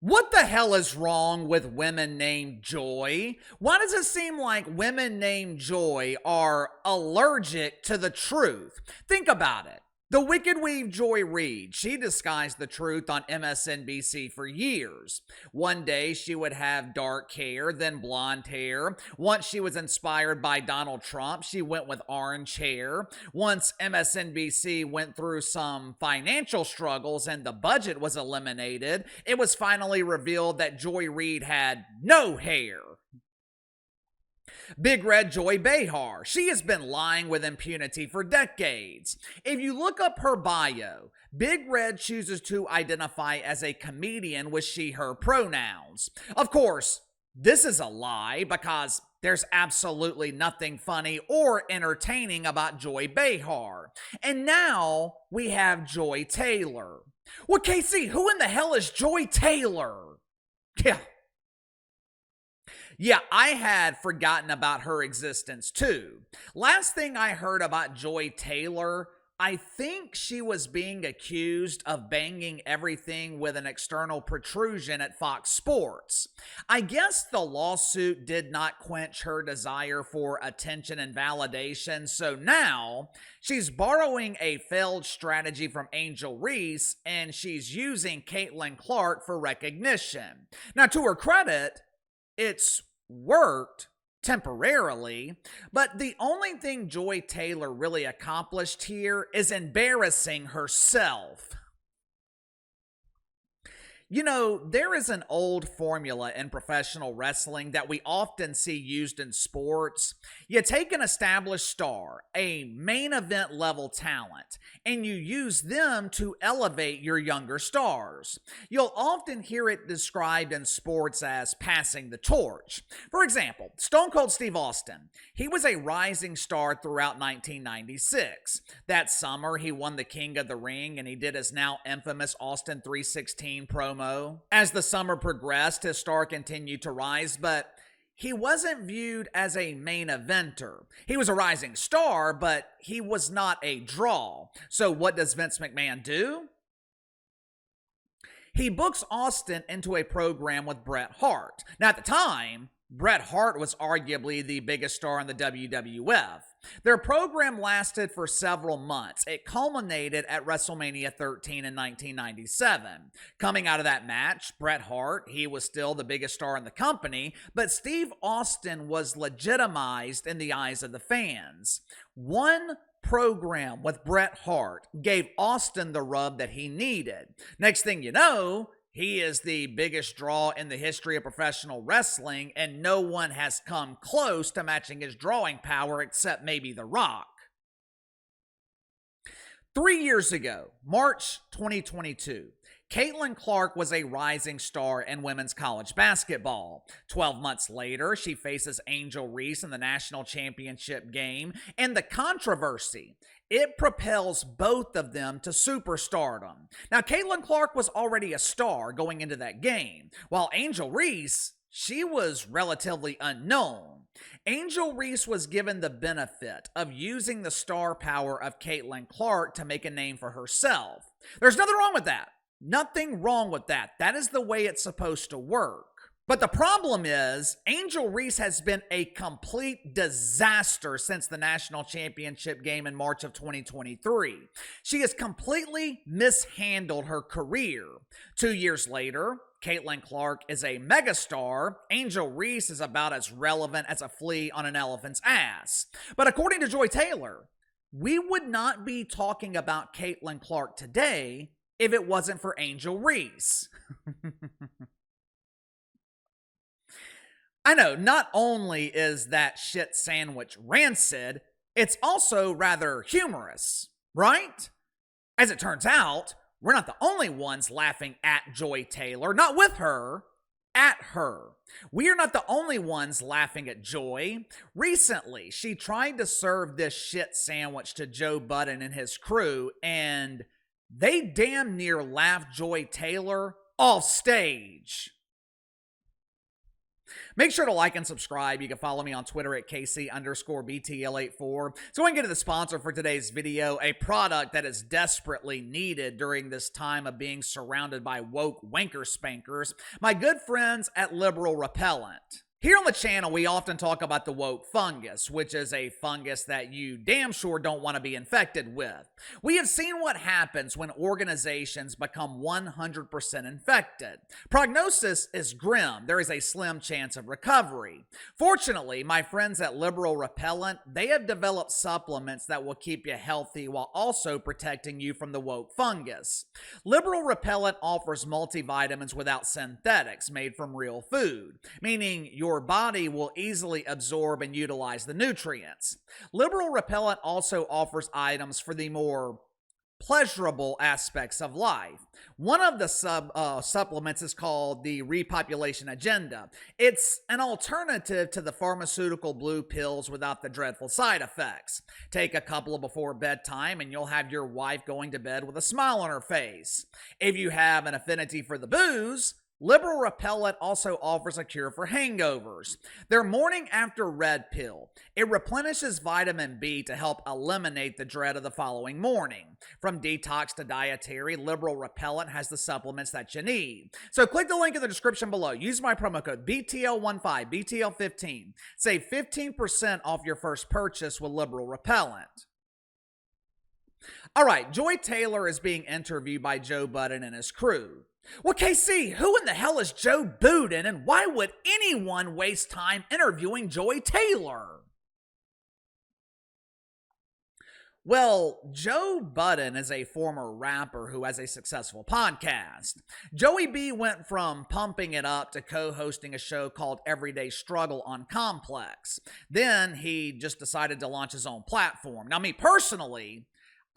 What the hell is wrong with women named Joy? Why does it seem like women named Joy are allergic to the truth? Think about it. The Wicked Weave Joy Reid, she disguised the truth on MSNBC for years. One day she would have dark hair, then blonde hair. Once she was inspired by Donald Trump, she went with orange hair. Once MSNBC went through some financial struggles and the budget was eliminated, it was finally revealed that Joy Reid had no hair. Big Red Joy Behar. She has been lying with impunity for decades. If you look up her bio, Big Red chooses to identify as a comedian with she/her pronouns. Of course, this is a lie because there's absolutely nothing funny or entertaining about Joy Behar. And now we have Joy Taylor. Well, Casey, who in the hell is Joy Taylor? Yeah, I had forgotten about her existence too. Last thing I heard about Joy Taylor, I think she was being accused of banging everything with an external protrusion at Fox Sports. I guess the lawsuit did not quench her desire for attention and validation, so now she's borrowing a failed strategy from Angel Reese and she's using Caitlin Clark for recognition. Now, to her credit, it's worked temporarily, but the only thing Joy Taylor really accomplished here is embarrassing herself. You know, there is an old formula in professional wrestling that we often see used in sports. You take an established star, a main event level talent, and you use them to elevate your younger stars. You'll often hear it described in sports as passing the torch. For example, Stone Cold Steve Austin. He was a rising star throughout 1996. That summer, he won the King of the Ring and he did his now infamous Austin 316 promo. As the summer progressed, his star continued to rise, but he wasn't viewed as a main eventer. He was a rising star, but he was not a draw. So what does Vince McMahon do? He books Austin into a program with Bret Hart. Now, at the time, Bret Hart was arguably the biggest star in the WWF. Their program lasted for several months. It culminated at WrestleMania 13 in 1997. Coming out of that match, Bret Hart, he was still the biggest star in the company, but Steve Austin was legitimized in the eyes of the fans. One program with Bret Hart gave Austin the rub that he needed. Next thing you know, he is the biggest draw in the history of professional wrestling, and no one has come close to matching his drawing power except maybe The Rock. 3 years ago, March 2022, Caitlin Clark was a rising star in women's college basketball. 12 months later, she faces Angel Reese in the national championship game, and the controversy, it propels both of them to superstardom. Now, Caitlin Clark was already a star going into that game, while Angel Reese, she was relatively unknown. Angel Reese was given the benefit of using the star power of Caitlin Clark to make a name for herself. There's nothing wrong with that. Nothing wrong with that. That is the way it's supposed to work. But the problem is, Angel Reese has been a complete disaster since the national championship game in March of 2023. She has completely mishandled her career. 2 years later, Caitlin Clark is a megastar. Angel Reese is about as relevant as a flea on an elephant's ass. But according to Joy Taylor, we would not be talking about Caitlin Clark today if it wasn't for Angel Reese. I know, not only is that shit sandwich rancid, it's also rather humorous, right? As it turns out, we're not the only ones laughing at Joy Taylor, not with her, at her. We are not the only ones laughing at Joy. Recently, she tried to serve this shit sandwich to Joe Budden and his crew, and they damn near laughed Joy Taylor off stage. Make sure to like and subscribe. You can follow me on Twitter at KC_BTL84. So we can get to the sponsor for today's video, a product that is desperately needed during this time of being surrounded by woke wanker spankers, my good friends at Liberal Repellent. Here on the channel, we often talk about the woke fungus, which is a fungus that you damn sure don't want to be infected with. We have seen what happens when organizations become 100% infected. Prognosis is grim. There is a slim chance of recovery. Fortunately, my friends at Liberal Repellent, they have developed supplements that will keep you healthy while also protecting you from the woke fungus. Liberal Repellent offers multivitamins without synthetics, made from real food, meaning your body will easily absorb and utilize the nutrients. Liberal Repellent also offers items for the more pleasurable aspects of life. One of the supplements is called the Repopulation Agenda. It's an alternative to the pharmaceutical blue pills without the dreadful side effects. Take a couple before bedtime and you'll have your wife going to bed with a smile on her face. If you have an affinity for the booze, Liberal Repellent also offers a cure for hangovers. Their morning after red pill. It replenishes vitamin B to help eliminate the dread of the following morning. From detox to dietary, Liberal Repellent has the supplements that you need. So click the link in the description below. Use my promo code BTL15, BTL15. Save 15% off your first purchase with Liberal Repellent. All right, Joy Taylor is being interviewed by Joe Budden and his crew. Well, KC, who in the hell is Joe Budden, and why would anyone waste time interviewing Joy Taylor? Well, Joe Budden is a former rapper who has a successful podcast. Joey B went from pumping it up to co-hosting a show called Everyday Struggle on Complex. Then he just decided to launch his own platform. Now, me personally,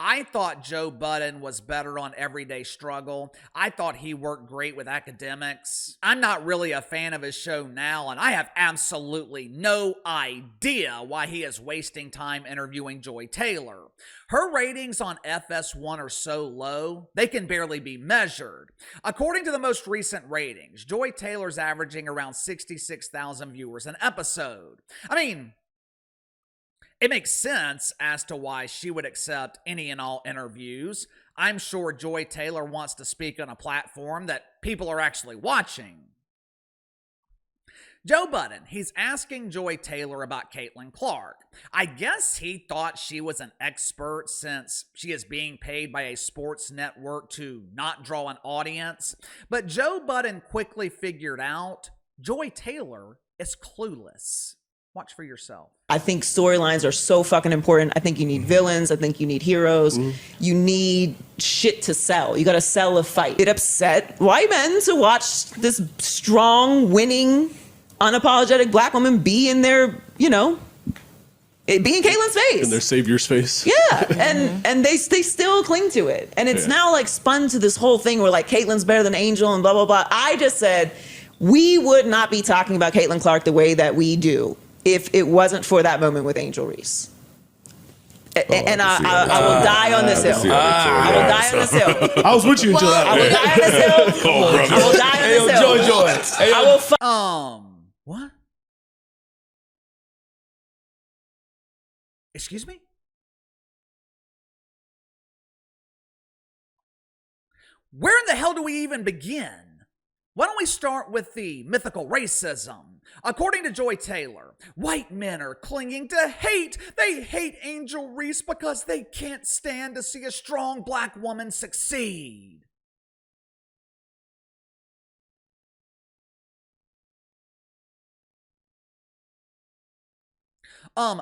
I thought Joe Budden was better on Everyday Struggle. I thought he worked great with academics. I'm not really a fan of his show now, and I have absolutely no idea why he is wasting time interviewing Joy Taylor. Her ratings on FS1 are so low, they can barely be measured. According to the most recent ratings, Joy Taylor's averaging around 66,000 viewers an episode. I mean, it makes sense as to why she would accept any and all interviews. I'm sure Joy Taylor wants to speak on a platform that people are actually watching. Joe Budden, he's asking Joy Taylor about Caitlin Clark. I guess he thought she was an expert since she is being paid by a sports network to not draw an audience. But Joe Budden quickly figured out Joy Taylor is clueless. Watch for yourself. I think storylines are so fucking important. I think you need villains. I think you need heroes. You need shit to sell. You got to sell a fight. It upset white men to watch this strong, winning, unapologetic black woman be in their, you know, be in Caitlin's face. In their savior's face. Yeah, and they still cling to it. And it's now like spun to this whole thing where like Caitlin's better than Angel and blah, blah, blah. I just said we would not be talking about Caitlin Clark the way that we do if it wasn't for that moment with Angel Reese. And I will die on this hill. I will die on this hill. I was with you until that. I will die on this hill. I will die on this hill. Joy. I will what? Excuse me? Where in the hell do we even begin? Why don't we start with the mythical racism? According to Joy Taylor, white men are clinging to hate. They hate Angel Reese because they can't stand to see a strong black woman succeed.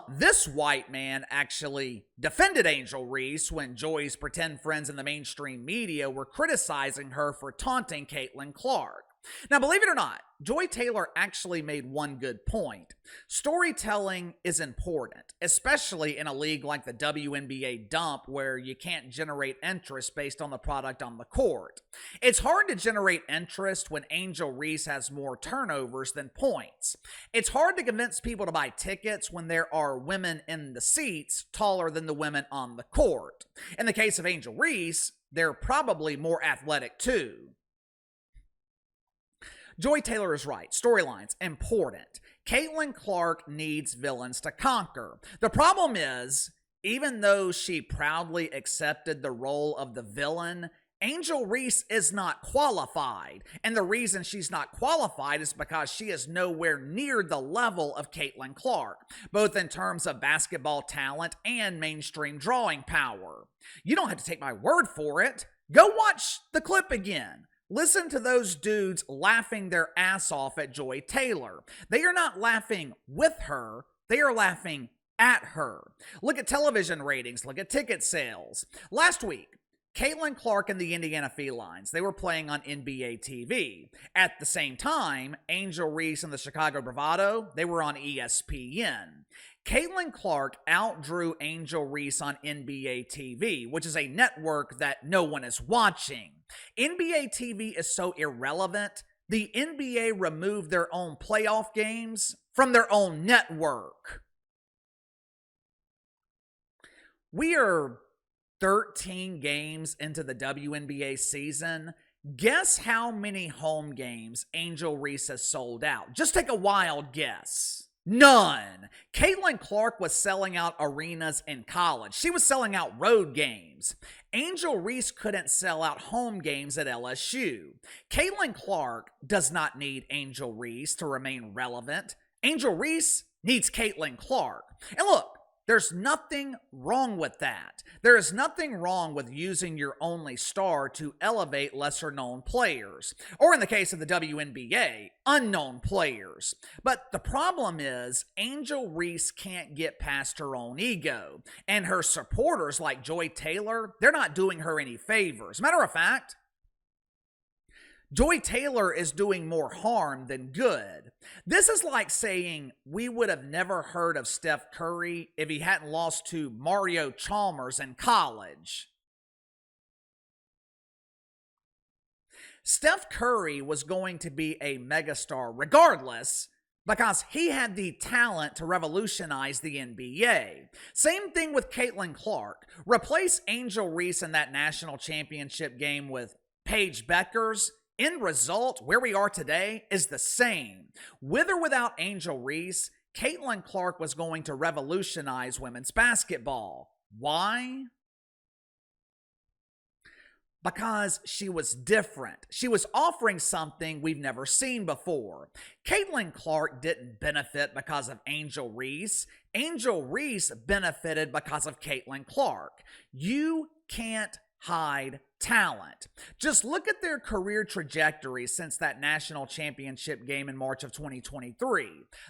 This white man actually defended Angel Reese when Joy's pretend friends in the mainstream media were criticizing her for taunting Caitlin Clark. Now, believe it or not, Joy Taylor actually made one good point. Storytelling is important, especially in a league like the WNBA dump where you can't generate interest based on the product on the court. It's hard to generate interest when Angel Reese has more turnovers than points. It's hard to convince people to buy tickets when there are women in the seats taller than the women on the court. In the case of Angel Reese, they're probably more athletic too. Joy Taylor is right. Storylines, important. Caitlin Clark needs villains to conquer. The problem is, even though she proudly accepted the role of the villain, Angel Reese is not qualified. And the reason she's not qualified is because she is nowhere near the level of Caitlin Clark, both in terms of basketball talent and mainstream drawing power. You don't have to take my word for it. Go watch the clip again. Listen to those dudes laughing their ass off at Joy Taylor. They are not laughing with her, they are laughing at her. Look at television ratings, look at ticket sales. Last week, Caitlin Clark and the Indiana Felines, they were playing on NBA TV. At the same time, Angel Reese and the Chicago Bravado, they were on ESPN. Caitlin Clark outdrew Angel Reese on NBA TV, which is a network that no one is watching. NBA TV is so irrelevant, the NBA removed their own playoff games from their own network. We are 13 games into the WNBA season. Guess how many home games Angel Reese has sold out? Just take a wild guess. None. Caitlin Clark was selling out arenas in college. She was selling out road games. Angel Reese couldn't sell out home games at LSU. Caitlin Clark does not need Angel Reese to remain relevant. Angel Reese needs Caitlin Clark. And look, there's nothing wrong with that. There is nothing wrong with using your only star to elevate lesser-known players, or in the case of the WNBA, unknown players. But the problem is, Angel Reese can't get past her own ego, and her supporters like Joy Taylor, they're not doing her any favors. Matter of fact, Joy Taylor is doing more harm than good. This is like saying we would have never heard of Steph Curry if he hadn't lost to Mario Chalmers in college. Steph Curry was going to be a megastar regardless because he had the talent to revolutionize the NBA. Same thing with Caitlin Clark. Replace Angel Reese in that national championship game with Paige Bueckers. End result, where we are today, is the same. With or without Angel Reese, Caitlin Clark was going to revolutionize women's basketball. Why? Because she was different. She was offering something we've never seen before. Caitlin Clark didn't benefit because of Angel Reese. Angel Reese benefited because of Caitlin Clark. You can't hide talent. Just look at their career trajectories since that national championship game in March of 2023.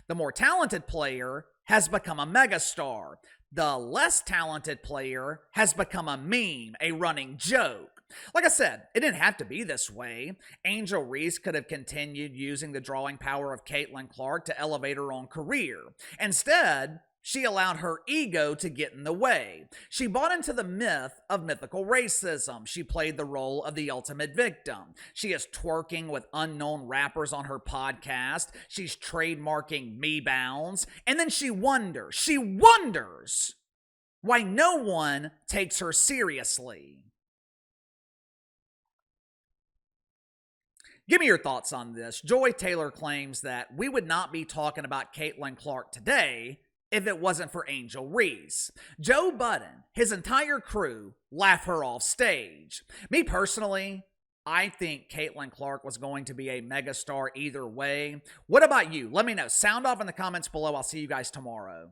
The more talented player has become a megastar. The less talented player has become a meme, a running joke. Like I said, it didn't have to be this way. Angel Reese could have continued using the drawing power of Caitlin Clark to elevate her own career. Instead, she allowed her ego to get in the way. She bought into the myth of mythical racism. She played the role of the ultimate victim. She is twerking with unknown rappers on her podcast. She's trademarking me bounds. And then she wonders why no one takes her seriously. Give me your thoughts on this. Joy Taylor claims that we would not be talking about Caitlin Clark today if it wasn't for Angel Reese. Joe Budden, his entire crew, laugh her off stage. Me personally, I think Caitlin Clark was going to be a megastar either way. What about you? Let me know. Sound off in the comments below. I'll see you guys tomorrow.